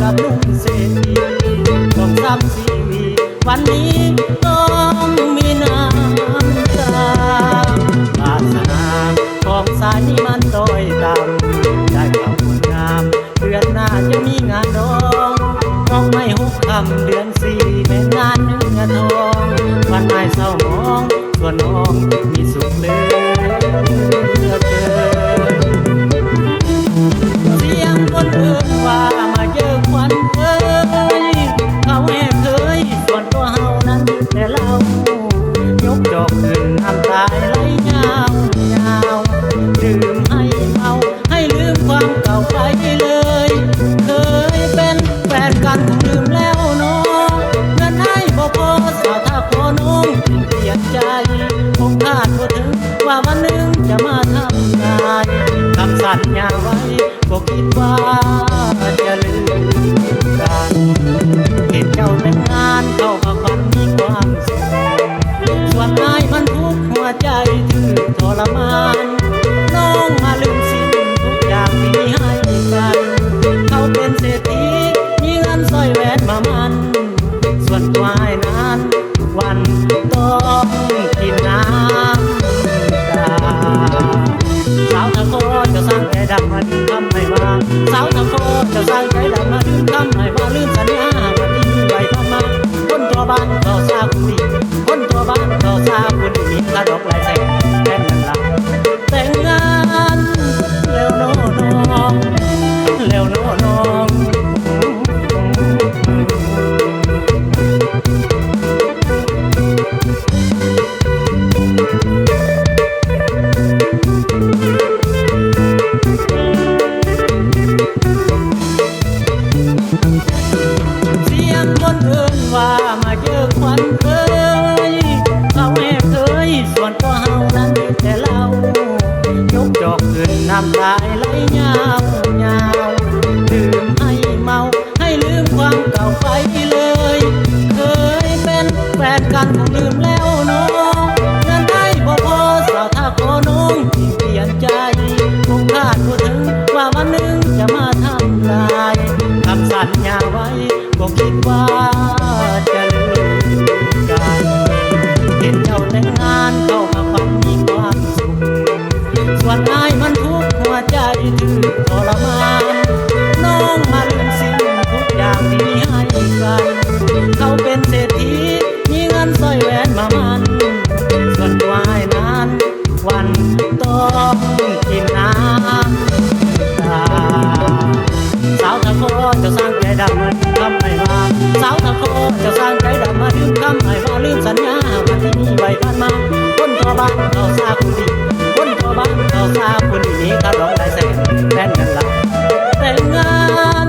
กับลุงเศรษฐีต้องซ้ำสีวันนี้ต้องมีน้ำตาวาสนาของสายนี้มันต้อยต่ำได้ความงดงามเดือนหน้าจะมีงานดองน้องไม่หุบคำเดือนสี่แม่งานเนื้อทองวันนายเศร้ามองส่วนน้องมีสุขเหลือเกินเสียงคนเอ่ยว่ามาเจอควันเอ้ยเขาแห่เคยส่วนตัวเฮานั้นแต่เรายกดอกขึ้นน้ำตาไหลยาวยาวดื่มให้เมาให้ลืมความเก่าไปเลยเคยเป็นแฟนกันคงลืมแล้วเนาะเงินให้บ่พอสาวถ้าขอน้องเปลี่ยนใจคงคาดบ่ถึงว่าวันหนึ่งจะมาทำงานคำสัญญาไว้ก็คิดว่าจะลืมกันเห็นเจ้าแต่งงานเข้ากับความมีความสุขส่วนนายมันทุกข์หัวใจถือทรมานน้องมาลืมสิ้นทุกอย่างที่มีให้กันเขาเป็นเศรษฐีมีเงินสร้อยแหวนมามันส่วนตัวให้นั้นวันต้องกินน้ำตาสาวตะโกจะสร้างใจดำมาดึงคำให้มาสาวตะโกจะสร้างใจดำมาดึงคำให้มาลืมสัญญาวันที่ไปผ่านมาคนตัวบ้านก็ทราบคุณดีคนตัวบ้านก็ทราบคุณดีกระดกลายแสงแค่นั้นละแต่งงานแล้วโน้น้องแล้วโน้น้องเสียงคนเอ่ยว่ามาเจอควันเอ้ยเขาแอบเคยส่วนตัวเฮานั้นแต่เรายกดอกขึ้นน้ำตาไหลยาวยาวดื่มให้เมาให้ลืมความเก่าไปเลยเคยเป็นแฟนกันคงลืมแล้วเนาะเงินได้บ่พอสาวถ้าขอน้องเปลี่ยนใจคงคาดบ่ถึงว่าวันหนึ่งจะมาทำลายคำสัญญาไว้ก็คิดว่าจะลืมกันเห็นเจ้าแต่งงานเข้ากับความมีความสุขส่วนนายมันทุกข์หัวใจถือทรมานน้องมาลืมสิ้นทุกอย่างที่มีให้กันเขาเป็นเศรษฐีมีเงินสร้อยแหวนมามันส่วนตัวให้นั้นวันต้องกินน้ำตาสาวตะโกจะสร้างใจดำมาดึงคำให้มาสาวตะโกจะสร้างใจดำมาดึงคำให้มาลืมสัญญาวันที่มีใบผ่านมาคนตัวบ้านเขาทราบคุณดีคนตัวบ้านเขาทราบคุณดีนี้กระดองลายแสงแฟนกันละแต่งงาน